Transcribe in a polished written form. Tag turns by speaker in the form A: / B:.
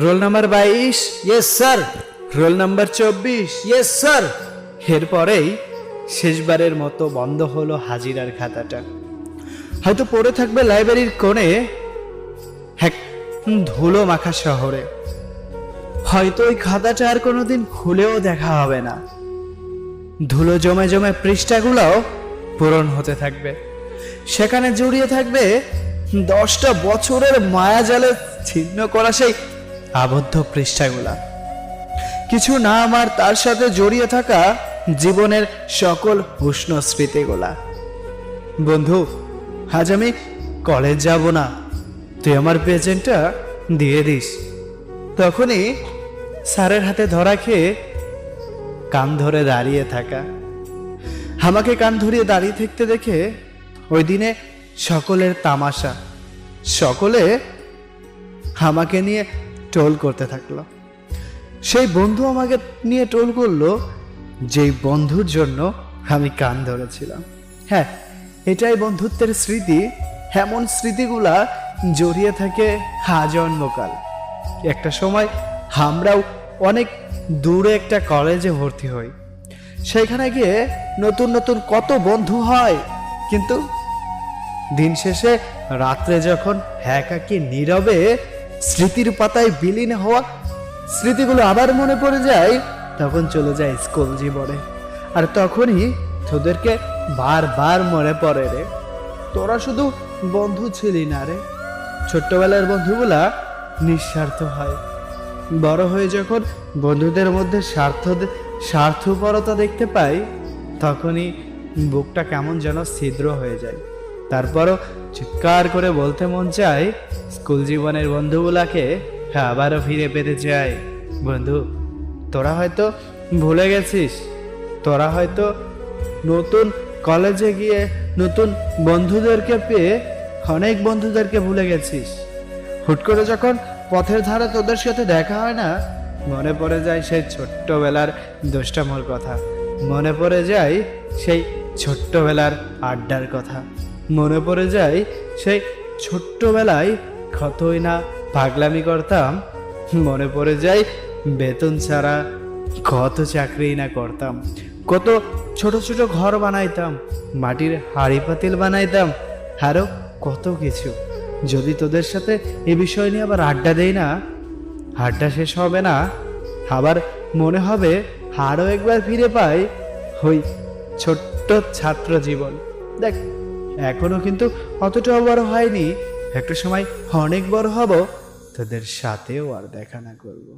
A: Roll number 22।
B: Yes sir.
A: Roll number 24।
B: Yes sir.
A: এরপরেই শেষবারের মতো বন্ধ হলো হাজিরার খাতাটা। হয়তো পড়ে থাকবে লাইব্রেরির কোণে এক ধুলো মাখা শহরে। হয়তো ওই খাতাটা আর কোনোদিন খুলেও দেখা হবে না। ধুলো জমে জমে পৃষ্ঠাগুলোও পূরণ হতে থাকবে। সেখানে জড়িয়ে থাকবে 10টা বছরের মায়াজালে ছিন্ন করা সেই আবদ্ধ পৃষ্ঠাগুলা। কিছু নাম আর তার সাথে জড়িয়ে থাকা জীবনের সকল উষ্ণ স্মৃতিগুলা। বন্ধু, আজ আমি কলেজ যাব না, তুই আমার প্রেজেন্টটা দিয়ে দিস। তখনই স্যারের হাতে ধরা খেয়ে কান ধরে দাঁড়িয়ে থাকা। আমাকে কান ধরিয়ে দাঁড়িয়ে থাকতে দেখে ওই দিনে সকলের তামাশা, সকলে আমাকে নিয়ে টোল করতে থাকলো। সেই বন্ধু আমাকে নিয়ে টোল করলো যেই বন্ধুর জন্য আমি কান ধরেছিলাম। হ্যাঁ, এটাই বন্ধুত্বের স্মৃতি। এমন স্মৃতিগুলা জড়িয়ে থাকে আজন্মকাল। একটা সময় আমরাও অনেক দূরে একটা কলেজে ভর্তি হই। সেখানে গিয়ে নতুন নতুন কত বন্ধু হয়, কিন্তু দিন শেষে রাত্রে যখন একাকী নীরবে স্মৃতির পাতায় বিলীন হওয়া স্মৃতিগুলো আবার মনে পড়ে যায়, তখন চলে যায় স্কুল জীবনে। আর তখনই তোদেরকে বারবার মনে পড়ে রে, তোরা শুধু বন্ধু ছিলি না রে। ছোট্টবেলার বন্ধুগুলা নিঃস্বার্থ হয়, বড় হয়ে যখন বন্ধুদের মধ্যে স্বার্থপরতা দেখতে পাই, তখনই বুকটা কেমন যেন ছিদ্র হয়ে যায়। তারপরও চিৎকার করে বলতে মন চায়, স্কুল জীবনের বন্ধুগুলাকে আবারও ফিরে পেতে চাই। বন্ধু, তোরা হয়তো ভুলে গেছিস, তোরা হয়তো নতুন কলেজে গিয়ে নতুন বন্ধুদেরকে পেয়ে অনেক বন্ধুদেরকে ভুলে গেছিস। হুট করে যখন পথের ধারে তোদের সাথে দেখা হয় না, মনে পড়ে যায় সেই ছোট্টবেলার দুষ্টামোর কথা, মনে পড়ে যায় সেই ছোট্টবেলার আড্ডার কথা, মনে পড়ে যায় সেই ছোট্টবেলায় কতই না পাগলামি করতাম, মনে পড়ে যায় বেতন ছাড়া কত চাকরি না করতাম, কত ছোট ছোট ঘর বানাইতাম, মাটির হাঁড়ি পাতিল বানাইতাম, আরো কত কিছু। যদি তোদের সাথে এই বিষয় নিয়ে আবার আড্ডা দেই না, আড্ডা শেষ হবে না, আবার মনে হবে আরো একবার ফিরে পাই ওই ছোট্ট ছাত্র জীবন। দেখ, এখনো কিন্তু অতটাও বড় হয়নি, একটা সময় অনেক বড় হব, তোদের সাথেও আর দেখা না করবো।